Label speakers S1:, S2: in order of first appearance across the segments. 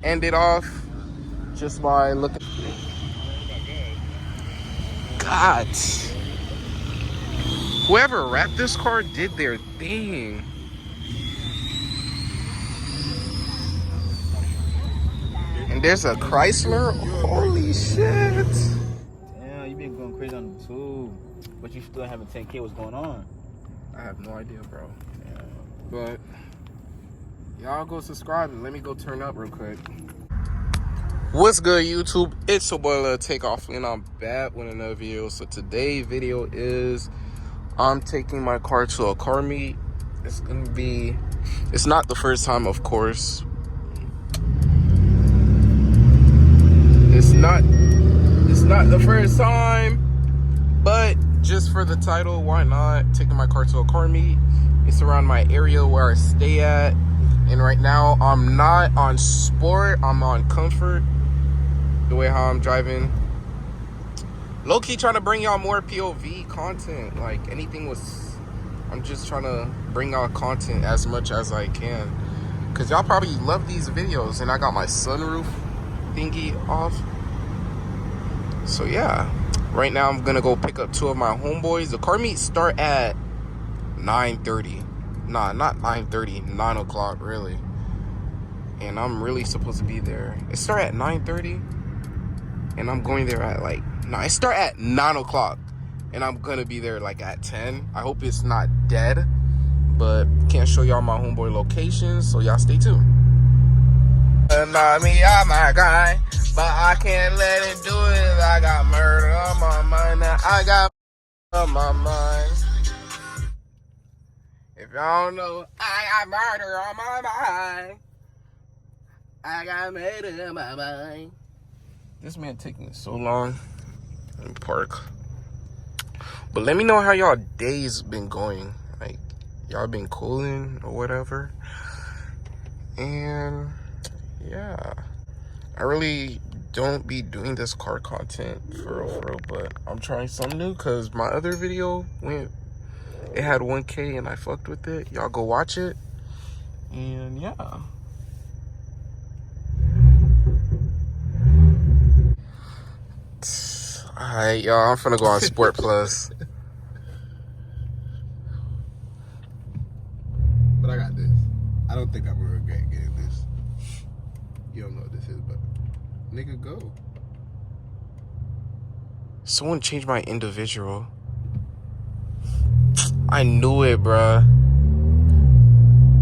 S1: End it off just by looking. God. Whoever wrapped this car did their thing. And there's a Chrysler. Holy shit.
S2: Damn, you been going crazy on the tube, but you still haven't 10K. What's going on?
S1: I have no idea, bro.
S2: Yeah.
S1: But y'all go subscribe and let me go turn up real quick. What's good, YouTube? It's your boy Lil Takeoff, and I'm back with another video. So today's video is I'm taking my car to a car meet. It's not the first time, of course. It's not the first time, but just for the title, why not? Taking my car to a car meet. It's around my area where I stay at, and right now I'm not on sport, I'm on comfort. The way how I'm driving, low-key trying to bring y'all more POV content. Like anything was, I'm just trying to bring out content as much as I can, because y'all probably love these videos. And I got my sunroof thingy off. So yeah, right now I'm gonna go pick up two of my homeboys. The car meets start at 9:30. Nah, not 9:30, 9 o'clock really. And I'm really supposed to be there. It start at 9:30. And I'm going there at like, no, I start at 9 o'clock. And I'm gonna be there like at 10. I hope it's not dead. But can't show y'all my homeboy location, so y'all stay tuned. Not me, I'm my guy. But I can't let it do it. I got murder on my mind. Now I got on my mind. If y'all don't know, I got murder on my mind. I got murder on my mind. This man taking so long in park. But let me know how y'all days been going. Like, y'all been cooling or whatever. And yeah, I really don't be doing this car content for real, but I'm trying something new because my other video it had 1K and I fucked with it. Y'all go watch it. And yeah. Alright, y'all, I'm finna go on Sport Plus.
S3: But I got this. I don't think I'm gonna regret getting this. You don't know what this is, but nigga, go.
S1: Someone changed my individual. I knew it, bruh.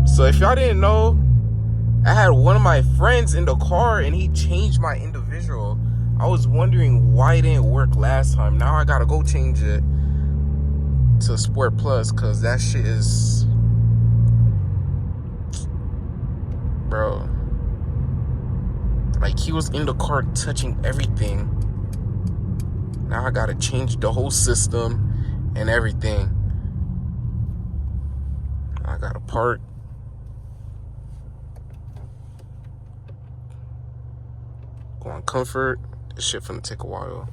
S1: So if y'all didn't know, I had one of my friends in the car and he changed my individual. I was wondering why it didn't work last time. Now I gotta go change it to Sport Plus, cause that shit is, bro. Like, he was in the car touching everything. Now I gotta change the whole system and everything. I gotta park. Go on comfort. This shit finna take a while.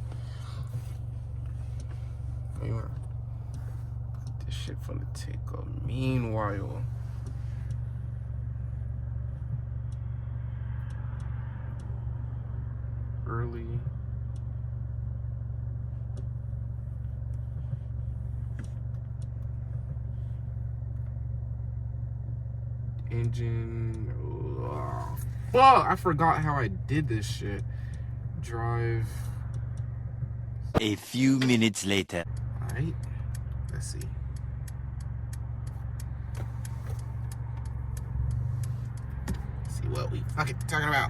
S1: This shit finna take a mean while. Early. Engine. Fuck, I forgot how I did this shit. Drive.
S4: A few minutes later.
S1: Alright, let's see. Let's see what we fucking talking about.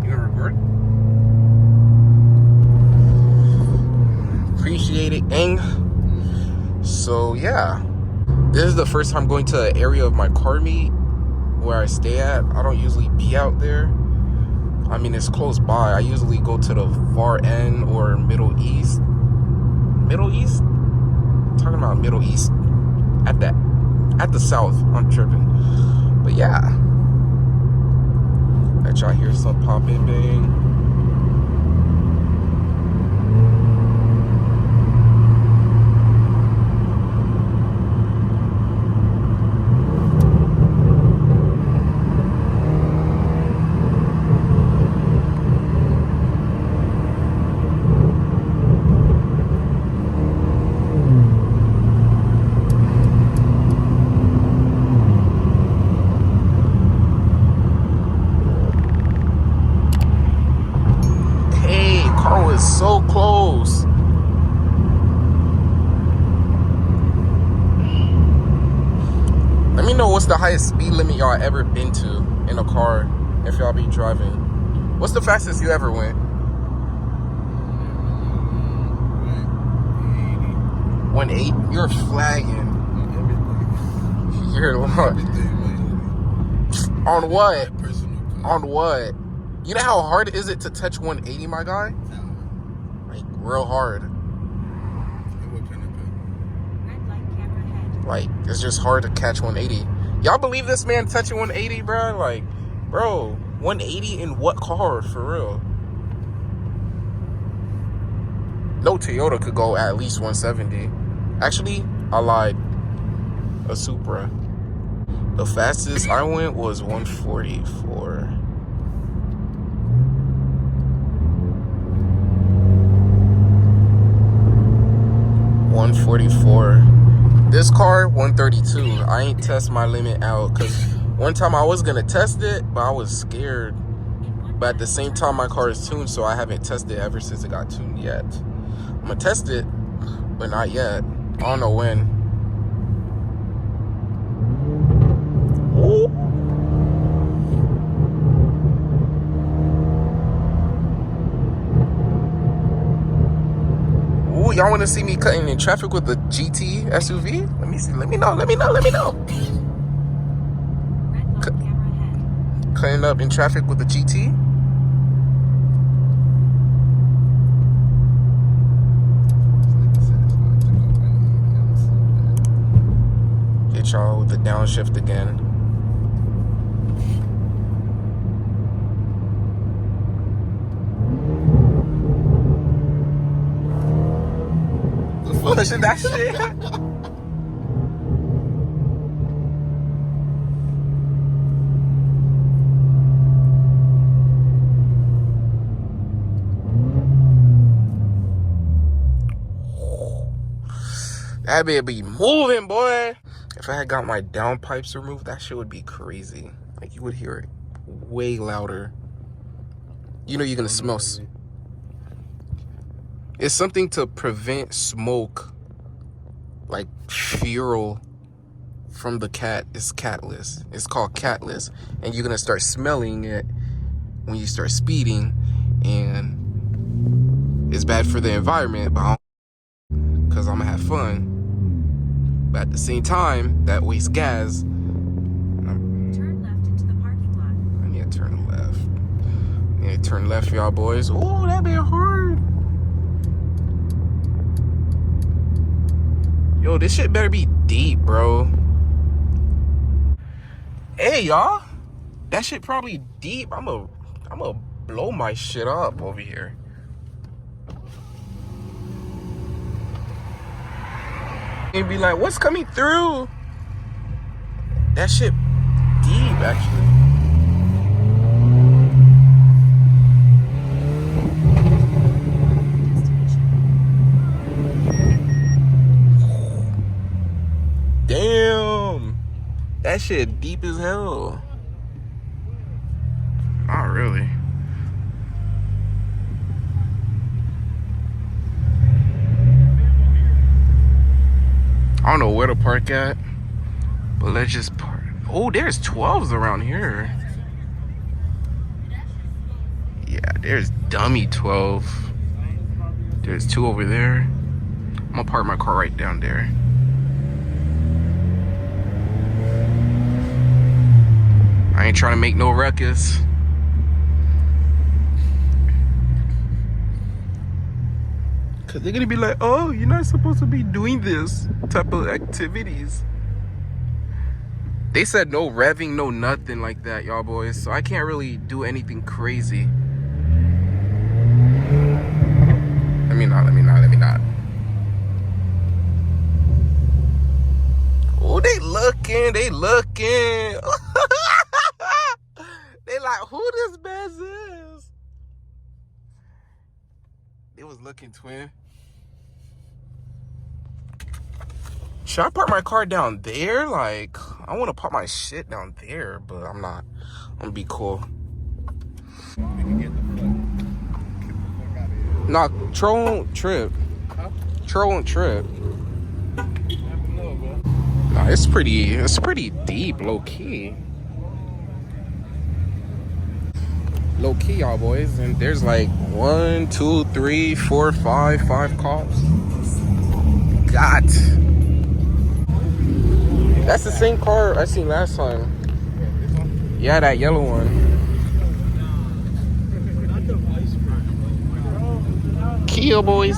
S1: You gonna record? Appreciate it, gang. So yeah. This is the first time going to an area of my car meet where I stay at. I don't usually be out there. I mean, it's close by. I usually go to the far end or Middle East. Middle East? I'm talking about Middle East. At the south. I'm tripping. But yeah. Let y'all hear some popping bang. me know what's the highest speed limit y'all ever been to in a car if y'all be driving. What's the fastest you ever went? 180? You're flagging. You're on what? On what? You know how hard is it to touch 180, my guy? Like real hard. Like it's just hard to catch 180. Y'all believe this man touching 180, bro? Like, bro, 180 in what car for real? No Toyota could go at least 170. Actually, I lied. A Supra. The fastest I went was 144. This car, 132. I ain't test my limit out because one time I was gonna test it, but I was scared. But at the same time, my car is tuned, so I haven't tested it ever since it got tuned yet. I'm gonna test it, but not yet. I don't know when. Ooh. Ooh, y'all want to see me cutting in traffic with the GT SUV? Let me see. Let me know. Cutting up in traffic with the GT. Get y'all with the downshift again. Pushing that shit. That bitch be moving, boy. If I had got my downpipes removed, that shit would be crazy. Like you would hear it way louder. You know you're gonna smell. It's something to prevent smoke, like fuel from the cat. It's catless. It's called catless, and you're gonna start smelling it when you start speeding, and it's bad for the environment. But because I'm gonna have fun. But at the same time, that wastes gas.
S5: Turn left into the parking lot.
S1: I need to turn left. I need to turn left, y'all boys. Oh, that be hard. Yo, this shit better be deep, bro. Hey, y'all. That shit probably deep. I'm gonna blow my shit up over here. And be like, what's coming through? That shit deep, actually. Damn. That shit deep as hell. Not really. I don't know where to park at, but let's just park. Oh, there's 12s around here. Yeah, there's dummy 12. There's 2 over there. I'm gonna park my car right down there. I ain't trying to make no ruckus. Cause they're gonna be like, oh, you're not supposed to be doing this type of activities. They said no revving, no nothing like that, y'all boys. So I can't really do anything crazy. Let me not. Oh, they looking. They like, who this Bez is? They was looking, twin. Should I park my car down there? Like, I want to park my shit down there, but I'm not. I'm gonna be cool. Nah, Troll won't trip. Huh? Troll won't trip. Nah, it's pretty deep, low key. Low key, y'all boys. And there's like 1, 2, 3, 4, 5 cops. God. That's the same car I seen last time. Yeah, that yellow one. Kia boys.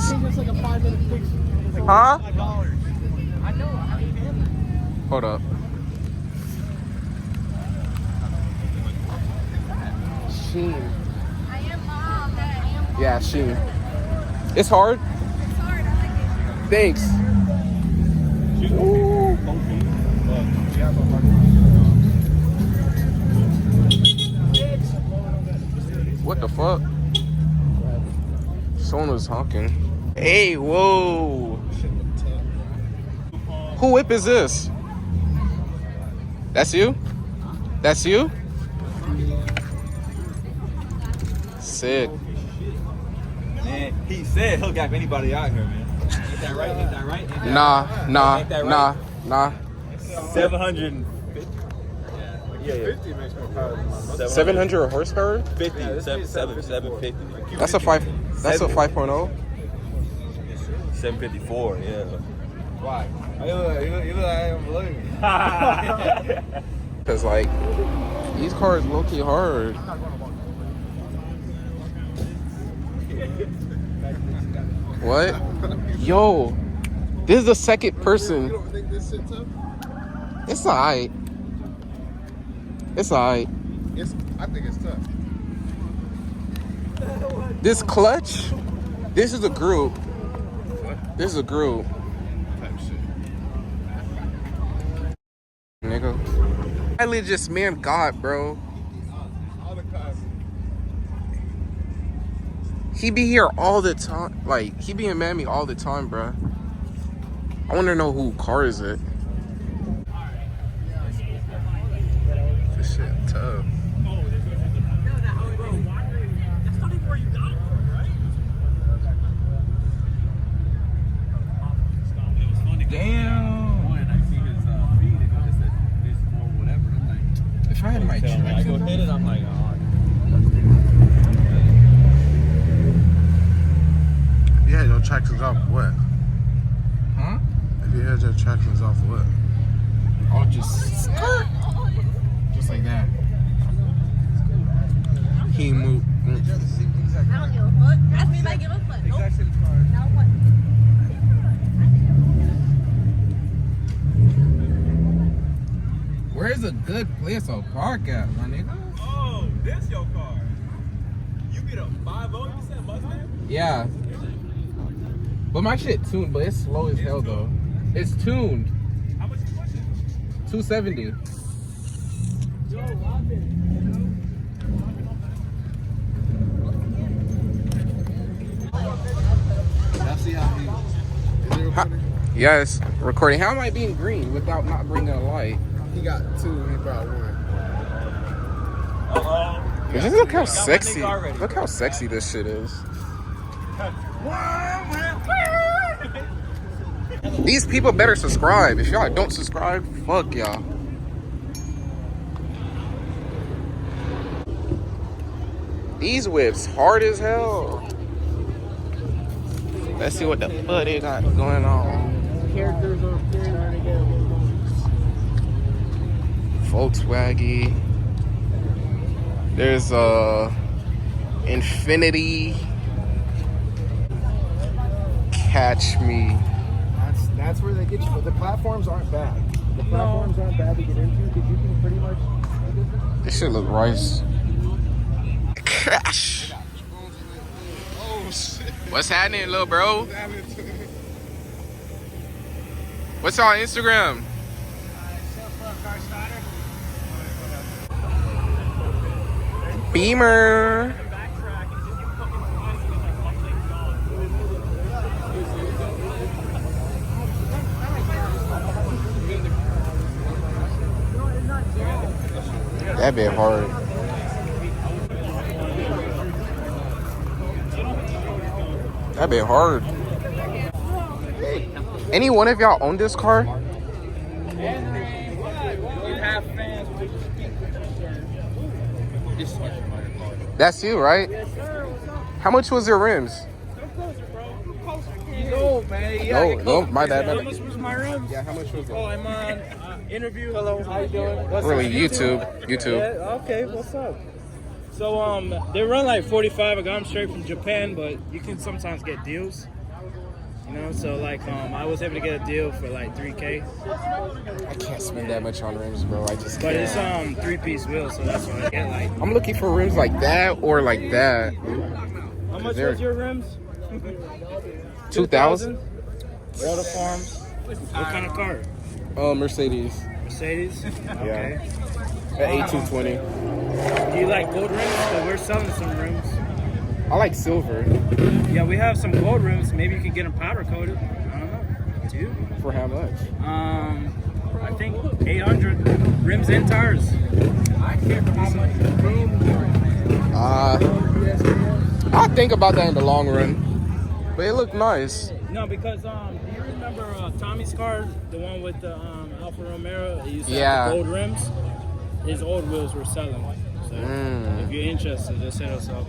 S1: Huh? Hold up. Sheen. Yeah, Sheen. It's hard. Thanks. Ooh. What the fuck? Someone was honking. Hey, whoa. Who whip is this? That's you? That's you? Sick.
S2: Man, he said he'll gap anybody out here, man. Ain't that right? Ain't that right? Ain't that
S1: Nah,
S2: Ain't that right?
S1: nah.
S2: 750. Yeah.
S1: 700 horsepower?
S2: 50. 750.
S1: That's a 5. That's a 5.0.
S2: 754. Yeah. Why? You look like I'm believing.
S1: Cause like these cars low key hard. What? Yo, this is the second person.
S3: You don't think this shit's up?
S1: It's alright. It's alright.
S3: I think it's tough.
S1: This clutch. This is a group. This is a group.
S3: Type shit.
S1: Nigga. I legit just man God, bro.
S3: All the cars.
S1: He be here all the time. Like, he be in Miami all the time, bro. I want to know who car is it. This shit tough. Damn. If I had my
S2: I go hit it, I'm like, oh.
S3: Yeah, your tractions off what?
S1: Huh?
S3: If you had your tractions off what?
S1: I'll just like that. He moved.
S6: I don't give a fuck. Ask me if I give a fuck. Nope. Now what?
S1: Where's a good place to park at, my nigga?
S2: Oh, this your car. You get a 5.0, you said Mustang?
S1: Yeah. But my shit tuned, but it's slow as hell though. It's tuned.
S2: How much you pushing?
S1: 270.
S3: Y'all see how he is it recording?
S1: Yes, recording. How am I being green without not bringing a light?
S3: He got 2, he brought 1.
S1: Just look how sexy. Look how sexy this shit is. These people better subscribe. If y'all don't subscribe, fuck y'all. These whips hard as hell. Let's see what the fuck they got going on.
S3: Characters are trying to get
S1: Volkswagen. There's Infinity. Catch me.
S7: That's where they get you. But the platforms aren't bad. The platforms aren't bad to get into because you can pretty much.
S1: This shit look rice. Crash.
S3: Oh shit.
S1: What's happening, little bro? What's on Instagram? Beamer. That bit hard. That bit hard. Any one of y'all own this car?
S2: Half fans.
S1: That's you, right? How much was your rims?
S2: He's old, man.
S1: No, my bad.
S2: How much was my rims?
S1: Yeah, how much was it?
S2: Oh, I'm on interview. Hello, how you doing? What's
S1: Really,
S2: up?
S1: YouTube.
S2: Yeah, okay, what's up? So they run like 45. I got them straight from Japan, but you can sometimes get deals. You know, so like I was able to get a deal for like 3K.
S1: I can't spend that much on rims, bro. I just
S2: But
S1: can't.
S2: it's 3-piece wheel, so that's what I get. Like,
S1: I'm looking for rims like that or like that.
S2: how much
S1: they're-
S2: was your rims?
S1: 2,000?
S2: Water Farms. What kind of car?
S1: Mercedes.
S2: Mercedes. Okay.
S1: At A220.
S2: Do you like gold rims? Because we're selling some rims.
S1: I like silver.
S2: Yeah, we have some gold rims. Maybe you could get them powder coated. I don't know. Dude.
S1: For how much?
S2: I think 800 rims and tires.
S1: I'll think about that in the long run. But it looked nice.
S2: No, because do you remember Tommy's car, the one with the Alfa Romeo? It used to
S1: Yeah.
S2: have the gold rims. His old wheels were selling. So if you're interested, just hit us up.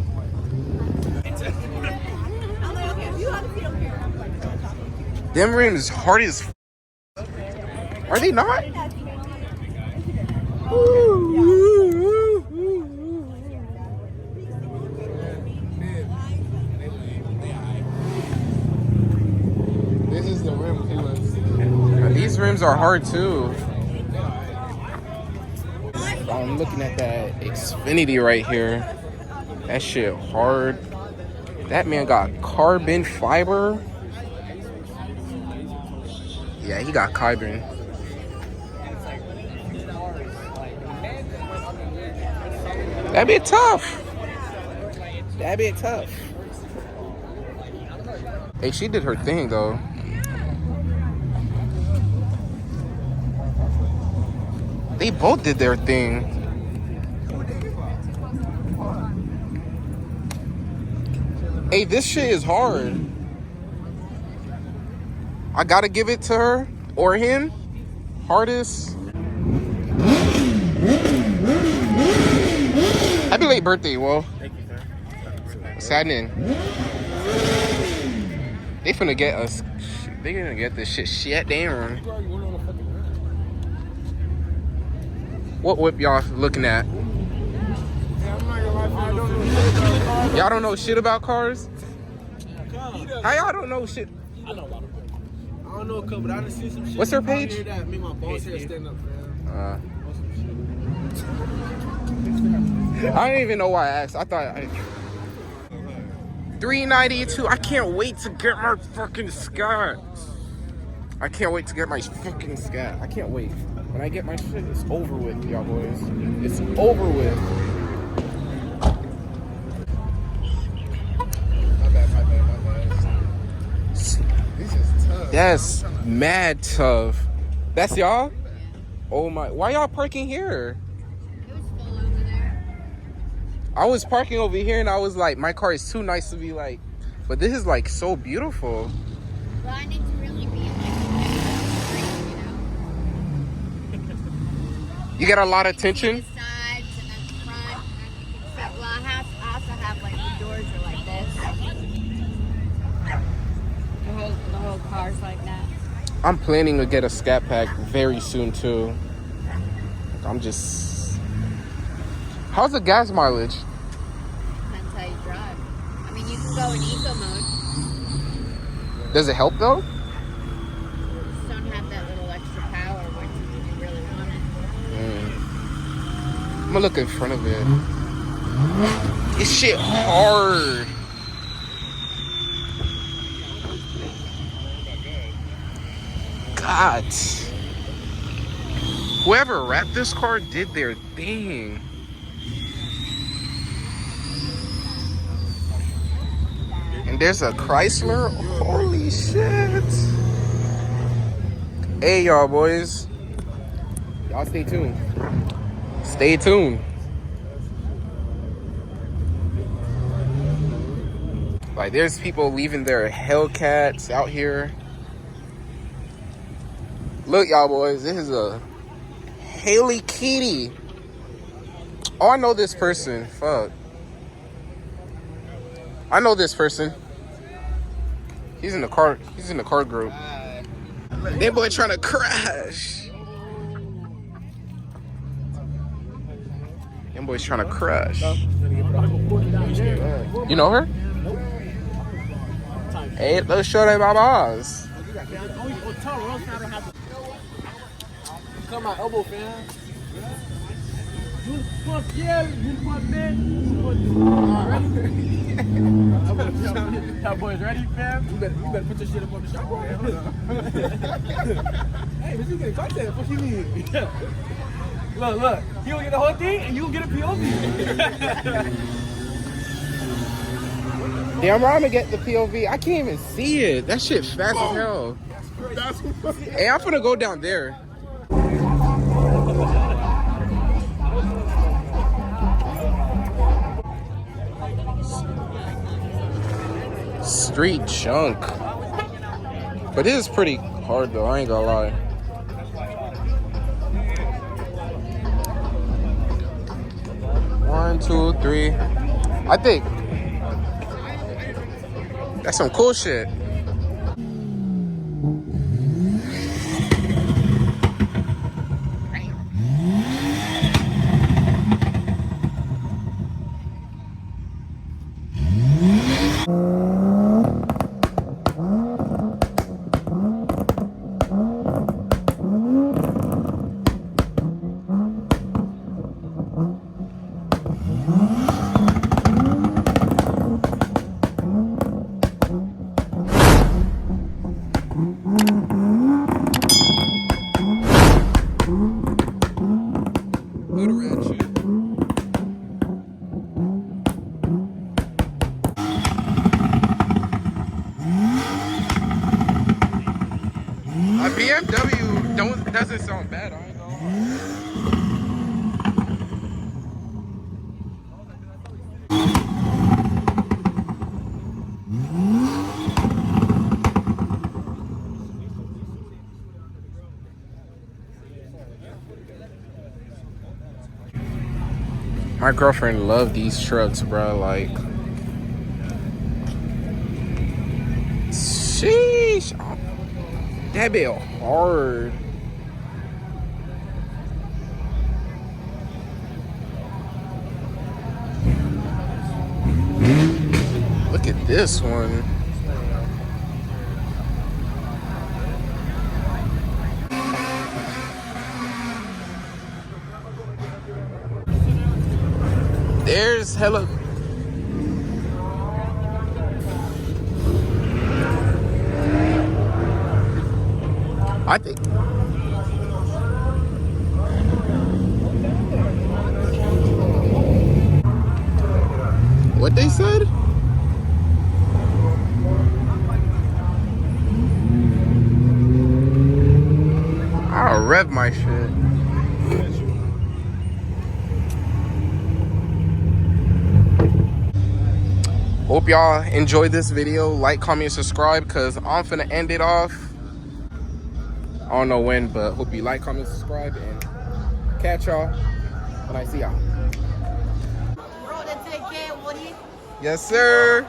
S1: Them rims hard as Are they not? This is the rim feeling. These rims are hard too. I'm looking at that Xfinity right here. That shit hard. That man got carbon fiber. Yeah, he got carbon. That'd be tough. That'd be tough. Hey, she did her thing though. They both did their thing. Hey, this shit is hard. I gotta give it to her or him. Hardest. Happy late birthday, Will.
S2: Thank you, sir.
S1: What's happening? They finna get us. They gonna get this shit down. What whip y'all looking at? Y'all don't know shit about cars? How y'all don't know shit?
S7: I don't know a couple, but I done seen some shit.
S1: What's her page?
S7: That make my boss hair stand up, man.
S1: I don't even know why I asked. I thought $392. I can't wait to get my fucking scat. I can't wait to get my fucking scat. I can't wait. When I get my shit, it's over with, y'all boys. It's over with. My bad.
S3: This is tough.
S1: That's mad tough. That's y'all? Oh my, why y'all parking here?
S6: It was full over there.
S1: I was parking over here and I was like, my car is too nice to be like, but this is like so beautiful.
S6: Well, I need to really be in like the middle of the street, you know?
S1: You got a lot of attention?
S6: The sides and then the front. And you can set, well, I also have like the doors are like this. The whole car's like that.
S1: I'm planning to get a scat pack very soon too. I'm just... How's the gas mileage?
S6: Depends how you drive. I mean, you can go in eco mode.
S1: Does it help though?
S6: You just don't have that little extra power when you really want it.
S1: I'm gonna look in front of it. This shit hard. God. Whoever wrapped this car did their thing. And there's a Chrysler. Holy shit. Hey, y'all boys. Y'all stay tuned. Stay tuned. Like, there's people leaving their Hellcats out here. Look, y'all boys, this is a Haley Kitty. Oh, I know this person. Fuck. I know this person. He's in the car. He's in the car group. That boy trying to crash. That boy's trying to crash. You know her? Hey, let's show them babas.
S7: Cut my elbow, fam.
S2: That boy's ready, fam.
S7: You better put your shit up on the shop. Hey, but you get content. What you mean?
S2: Look. He will get the whole thing, and you will get a POV.
S1: Damn, right, I'm gonna get the POV. I can't even see it. That shit fast as hell. Hey, I'm finna go down there. Street junk. But it is pretty hard though, I ain't gonna lie. One, two, three. I think that's some cool shit. A BMW doesn't sound bad, I ain't gonna lie. My girlfriend loved these trucks, bro. Like, sheesh. That bit hard. Look at this one. There's hella. I think. What they said? I'll rev my shit. Hope y'all enjoyed this video. Like, comment, subscribe, because I'm finna end it off. I don't know when, but hope you like, comment, subscribe, and catch y'all when I see y'all. Yes, sir.